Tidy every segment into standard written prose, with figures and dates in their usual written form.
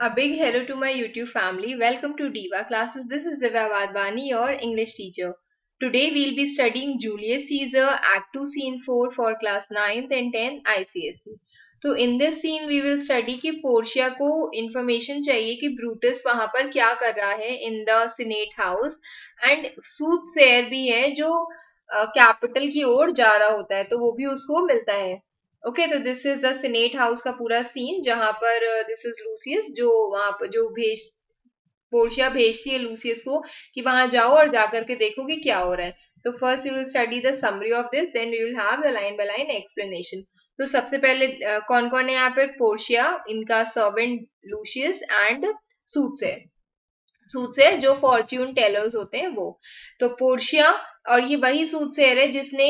A big hello to my YouTube family. Welcome to Diva Classes. This is Divya Wadhwani, your English teacher. Today we'll be studying Julius Caesar Act 2 Scene 4 for class 9th and 10th ICSE. तो in this scene we will study कि Portia को information चाहिए कि Brutus वहां पर क्या कर रहा है in the Senate House and soothsayer भी है जो कैपिटल की ओर जा रहा होता है तो वो भी उसको मिलता है. ओके तो this is the senate house का पूरा सीन जहां पर दिस इज लूसियस जो वहां पर जो पोर्शिया भेजती है लूसियस को कि वहां जाओ और जाकर के देखो कि क्या हो रहा है. तो first you will study the summary of this then we will have the line by line explanation. तो सबसे पहले कौन कौन है यहाँ पर पोर्शिया, इनका सर्वेंट लूसियस एंड सूटसेयर जो फॉर्च्यून टेलर्स होते हैं वो. तो पोर्शिया और ये वही सूटसेयर है जिसने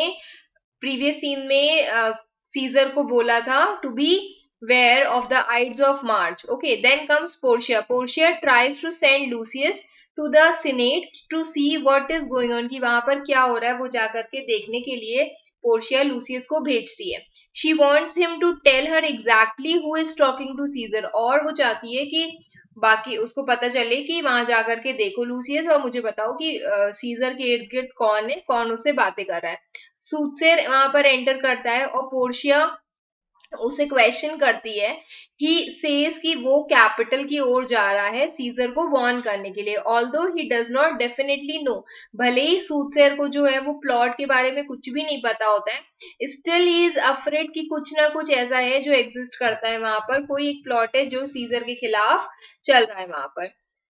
प्रीवियस सीन में सीजर को बोला था to beware of the ides of March. Okay then comes Portia. Portia tries to send Lucius to the senate to see what is going on, कि वहां पर क्या हो रहा है वो जाकर के देखने के लिए पोर्शिया लूसियस को भेजती है. She wants him to tell her exactly who is talking to Caesar, और वो चाहती है कि बाकी उसको पता चले कि वहां जाकर के देखो लूसियस और मुझे बताओ कि सीजर के इर्द गिर्द कौन है, कौन उससे बातें कर रहा है. सूटसेयर वहां पर एंटर करता है और पोर्शिया उसे क्वेश्चन करती है. ही सेज कि वो कैपिटल की ओर जा रहा है सीजर को वॉर्न करने के लिए. Although he does not definitely know, भले ही सूटसेयर को जो है वो प्लॉट के बारे में कुछ भी नहीं पता होता है, स्टिल ही इज अफ्रेड कि कुछ ना कुछ ऐसा है जो एग्जिस्ट करता है वहां पर, कोई एक प्लॉट है जो सीजर के खिलाफ चल रहा है वहां पर.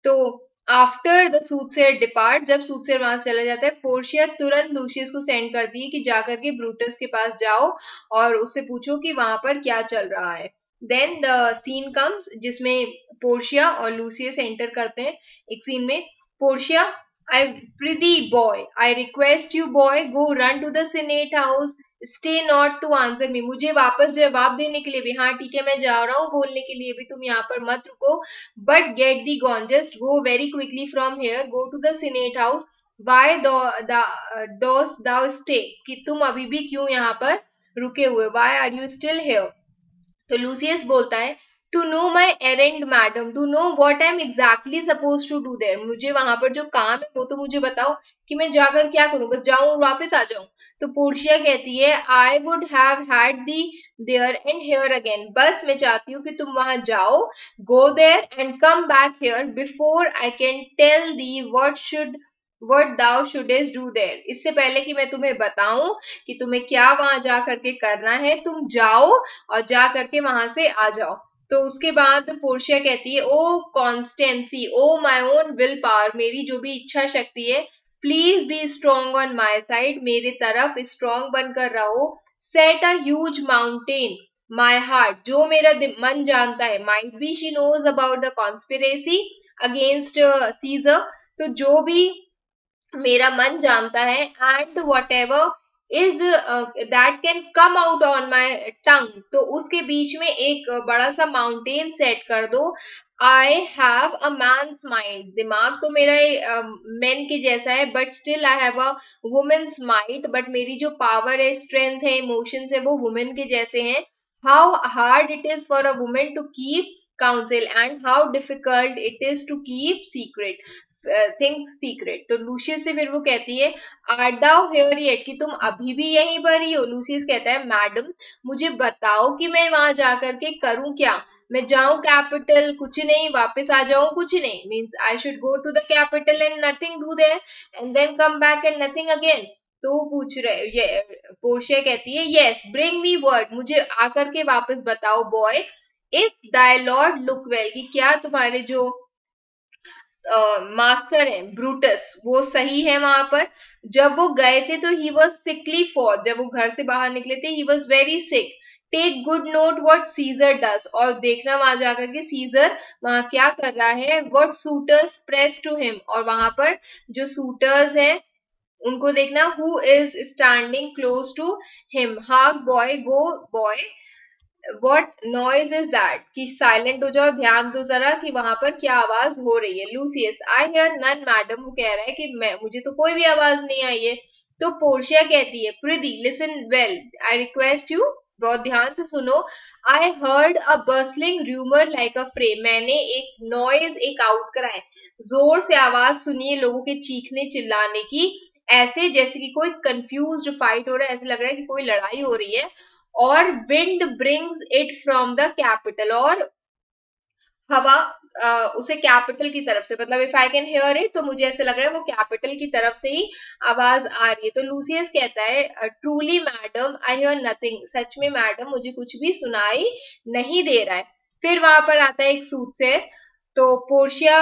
तो आफ्टर द सूटसेयर डिपार्ट, जब सूटसेयर वहां से चला जाता है, पोर्शिया तुरंत लूसियस को सेंड करती है कि जाकर के ब्रूटस के पास जाओ और उससे पूछो कि वहां पर क्या चल रहा है. देन द सीन कम्स जिसमें पोर्शिया और लूसियस एंटर करते हैं एक सीन में. Portia, I prithee boy, I request you boy, go run to the senate house, stay not to answer me. मुझे वापस जवाब देने के लिए भी, हाँ ठीक है मैं जा रहा हूँ बोलने के लिए भी, तुम यहाँ पर मत रुको, but get thee gone, just go very quickly from here, go to the senate house. Why dost thou stay, कि तुम अभी भी क्यों यहाँ पर रुके हुए, why are you still here. तो लूसियस बोलता है to know my errand madam, to know what I am exactly suppose to do there, मुझे वहां पर जो काम है वो तो मुझे बताओ कि मैं जाकर क्या करूं, बस जाऊं और वापस आ जाऊं. तो पोर्शिया कहती है I would have had thee there and here again, बस मैं चाहती हूँ कि तुम वहां जाओ, go there and come back here before I can tell thee what thou shouldest do there, इससे पहले कि मैं तुम्हें बताऊं कि तुम्हें क्या वहां जा करके करना है, तुम जाओ और जा करके वहां से आ जाओ. तो उसके बाद पोर्शिया कहती है O constancy, O my own will power, मेरी जो भी इच्छा शक्ति है, please be strong on my side, मेरे तरफ स्ट्रॉन्ग बनकर रहो. Set a huge mountain my heart, जो मेरा मन जानता है, might be she knows about the conspiracy against Caesar, तो जो भी मेरा मन जानता है, and whatever is that can come out on my tongue, तो उसके बीच में एक बड़ा सा माउंटेन सेट कर दो. I have a man's mind, दिमाग तो मेरा मैन के जैसा है, but still I have a woman's mind, but मेरी जो पावर है, स्ट्रेंथ है, इमोशंस है, वो वुमेन के जैसे हैं. How hard it is for a woman to keep counsel and how difficult it is to keep secret things secret. तो लूसियस से फिर वो कहती है आर दाउ हियर येट, कि तुम अभी भी यहीं पर ही हो. लूसियस कहता है मैडम मुझे बताओ कि मैं वहां जाकर के करूं क्या, मैं जाऊं कैपिटल कुछ नहीं, वापस आ जाऊं कुछ नहीं, means I should go to the capital and nothing do there and then come back and nothing again. तो वो पूछ रहे ये पोर्शिया कहती है यस ब्रिंग मी वर्ड, मुझे आकर के वापस बताओ boy, if Dai Lord look well, कि क्या तुम्हारे जो मास्टर है ब्रूटस वो सही है वहां पर. जब वो गए थे तो ही वॉज सिकली फॉर, जब वो घर से बाहर निकले थे he was very sick. Take good note what Caesar does, और देखना वहां जाकर के सीजर वहां क्या कर रहा है. What suitors press to him, और वहां पर जो सूटर्स हैं उनको देखना. Who is standing close to him, hark boy go boy, what noise is that, कि साइलेंट हो जाओ, ध्यान दो जरा कि वहां पर क्या आवाज हो रही है. Lucius I hear none madam, वो कह रहा है कि मैं मुझे तो कोई भी आवाज नहीं आई है. तो पोर्शिया कहती है prithee listen well, I request you बहुत ध्यान से सुनो। I heard a bustling rumour like a fray, मैंने एक नॉइज, एक आउटक्राई, जोर से आवाज सुनी है लोगों के चीखने चिल्लाने की, ऐसे जैसे कि कोई कंफ्यूज्ड फाइट हो रहा है, ऐसे लग रहा है कि कोई लड़ाई हो रही है। और wind brings it from the capital, और हवा उसे कैपिटल की तरफ से, मतलब if I can hear it, तो मुझे ऐसे लग रहा है वो कैपिटल की तरफ से ही आवाज आ रही है। तो लूसियस कहता है truly madam I hear nothing, सच में मैडम मुझे कुछ भी सुनाई नहीं दे रहा है। फिर वहां पर आता है एक सूटसेयर, तो पोर्शिया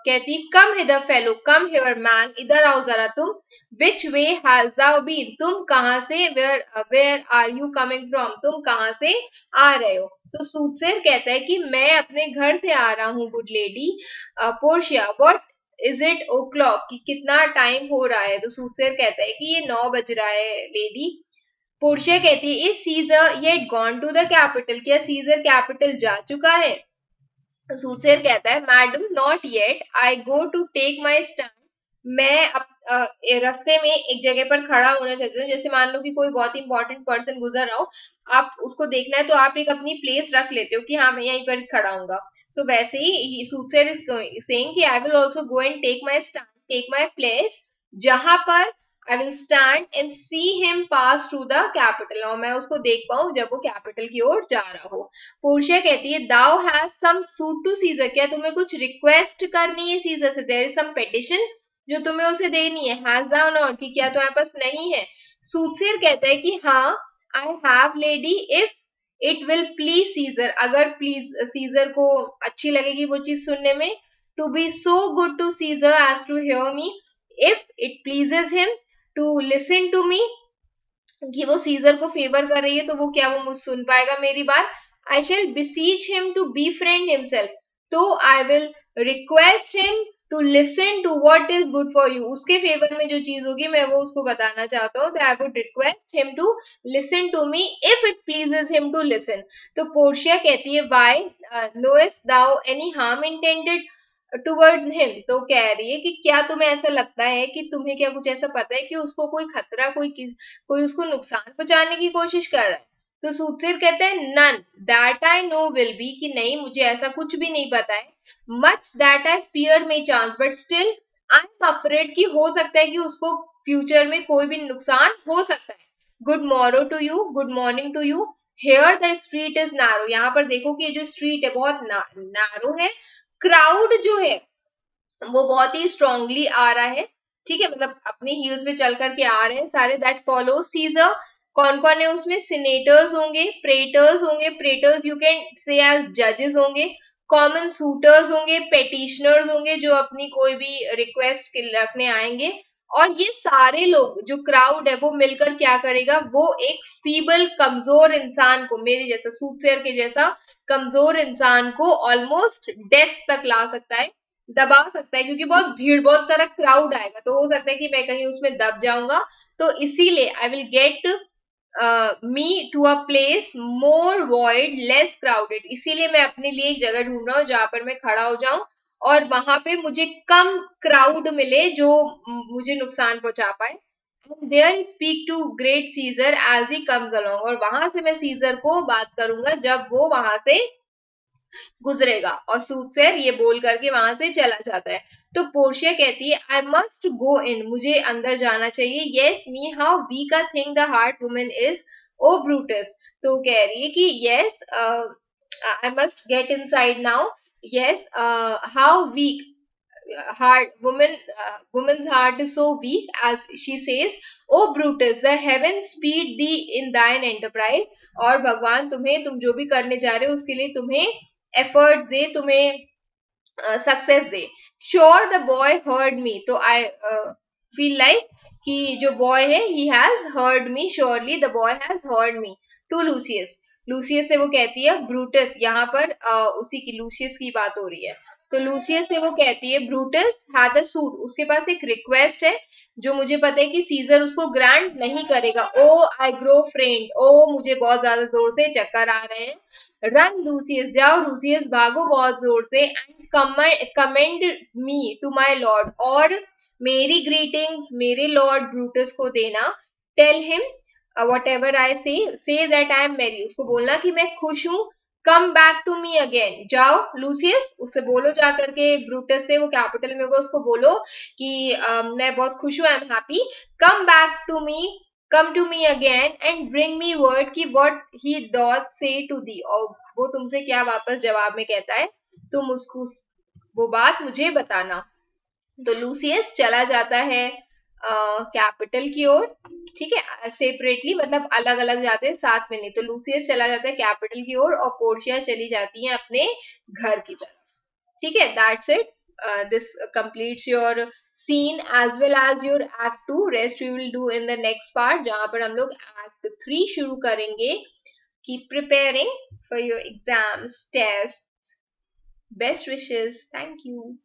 कहती come here fellow, come here man, इधर आओ जरा तुम। Which way has thou been, तुम कहाँ से, where are you coming from, तुम कहाँ से आ रहे हो। तो सूटसेयर कहता है कि मैं अपने घर से आ रहा हूँ good lady. Portia what is it o'clock, कि कितना टाइम हो रहा है। तो सूटसेयर कहता है कि ये 9 बज रहा है लेडी। पोर्शिया कहती है is Caesar yet gone to the capital, क्या सीजर कैपिटल जा चुका है। सूटसेयर कहता है madam not yet, I go to take my stand, मैं रास्ते में एक जगह पर खड़ा होना चाहती हूँ। जैसे मान लो कि कोई बहुत इंपॉर्टेंट पर्सन गुजर रहा हो, आप उसको देखना है तो आप एक अपनी प्लेस रख लेते हो कि हाँ मैं यहीं पर खड़ा हूंगा। तो वैसे ही सूटसेयर इज सेइंग कि I will also go and take my stand, take my place, जहां पर I will stand and see him pass to the capital, और मैं उसको देख पाऊं जब वो कैपिटल की ओर जा रहा हो। पोर्शिया कहती है thou has some suit to Caesar, क्या तुम्हें कुछ रिक्वेस्ट करनी है सीजर से, देयर इज सम पेटिशन जो तुम्हें उसे देनी है। हैज दाउ नॉट, कि क्या तुम्हारे पास नहीं है। सूटसेयर कहता है कि हाँ I have lady, if it will please Caesar, अगर प्लीज सीजर को अच्छी लगेगी वो चीज सुनने में। To be so good to Caesar as to hear me, if it pleases him to listen to me, कि वो सीजर को फेवर कर रही है तो वो क्या वो मुझ सुन पाएगा मेरी बात। I shall beseech him to be friend himself, तो I will request him to listen to what is good for you, उसके फेवर में जो चीज होगी मैं वो उसको बताना चाहता हूँ। I would request him to listen to me if it pleases him to listen. तो पोर्शिया कहती है why knowest thou any harm intended towards him, तो कह रही है कि क्या तुम्हें ऐसा लगता है कि तुम्हें क्या कुछ ऐसा पता है कि उसको कोई खतरा, कोई उसको नुकसान पहुंचाने की कोशिश कर रहा है। तो सूटसेयर कहते हैं none that I know will be, कि नहीं मुझे ऐसा कुछ भी नहीं पता है। Much that I fear may chance but still I am afraid, कि हो सकता है कि उसको फ्यूचर में कोई भी नुकसान हो सकता है। Good morning to you, good morning to you. Here the street is narrow, यहाँ पर देखो कि ये जो स्ट्रीट है बहुत नैरो है। क्राउड जो है वो बहुत ही स्ट्रांगली आ रहा है, ठीक है, मतलब अपने हील्स पे चल करके आ रहे हैं सारे। दैट फॉलो सीजर, कौन कौन है उसमें, सिनेटर्स होंगे, प्रेटर्स होंगे, प्रेटर्स यू कैन से एज जजेस होंगे, कॉमन सूटर्स होंगे, पेटिशनर्स होंगे जो अपनी कोई भी रिक्वेस्ट रखने आएंगे। और ये सारे लोग जो क्राउड है वो मिलकर क्या करेगा, वो एक फीबल कमजोर इंसान को, मेरे जैसा सूटसेयर के जैसा कमजोर इंसान को ऑलमोस्ट डेथ तक ला सकता है, दबा सकता है, क्योंकि बहुत भीड़, बहुत सारा क्राउड आएगा तो हो सकता है कि मैं कहीं उसमें दब जाऊंगा। तो इसीलिए I will get me to a place more void less crowded, इसीलिए मैं अपने लिए एक जगह ढूंढ रहा हूँ जहां पर मैं खड़ा हो जाऊं और वहां पे मुझे कम क्राउड मिले जो मुझे नुकसान पहुंचा पाए। There speak to great Caesar as he comes along, और वहां से मैं सीजर को बात करूंगा जब वो वहां से गुजरेगा। और सूटसेयर ये बोल करके वहां से चला जाता है। तो पोर्शिया कहती है आई मस्ट गो इन, मुझे अंदर जाना चाहिए। Yes me how weak a thing the heart woman is O Brutus, तो कह रही है कि yes I must get inside now. Yes how weak heart woman's heart is so weak, as she says, O Brutus the heaven speed thee in thine enterprise, और भगवान तुम्हें, तुम जो भी करने जा रहे हो उसके लिए तुम्हें एफर्ट्स दे, तुम्हें सक्सेस दे। Sure the boy heard me, तो आई फील लाइक कि जो बॉय है he has heard me, surely the boy has heard me. To Lucius, Lucius से वो कहती है ब्रूटस, यहाँ पर उसी की लूसियस की बात हो रही है। तो लूसियस से वो कहती है ब्रूटस हैड अ सूट, उसके पास एक रिक्वेस्ट है जो मुझे पता है कि सीजर उसको ग्रांट नहीं करेगा। ओ आई ग्रो फ्रेंड, ओ मुझे बहुत ज्यादा जोर से चक्कर आ रहे हैं। रन लूसियस, जाओ लूसियस भागो बहुत जोर से। And commend me to my lord, और मेरी ग्रीटिंग्स मेरे लॉर्ड ब्रूटस को देना। Tell him whatever I say that I am मेरी, उसको बोलना कि मैं खुश हूँ. Come back to me again, जाओ लूसियस उससे बोलो जा करके, ब्रूटस से, वो कैपिटल में होगा, उसको बोलो कि मैं बहुत खुश हूँ, I am happy. Come back to me, come to me again and bring me word की what he doth say to thee, और वो तुमसे क्या वापस जवाब में कहता है, तुम उसको वो बात मुझे बताना. तो लूसियस चला जाता है कैपिटल की ओर. ठीक है, सेपरेटली मतलब अलग अलग जाते हैं, साथ में नहीं. तो लूसियस चला जाता है कैपिटल की ओर और पोर्शिया चली जाती है अपने घर की तरफ. ठीक है, that's it. This completes your scene as well as your act 2. Rest we will do in the next part, जहां पर हम लोग एक्ट 3 शुरू करेंगे. Keep preparing for your exams, test. Best wishes. Thank you.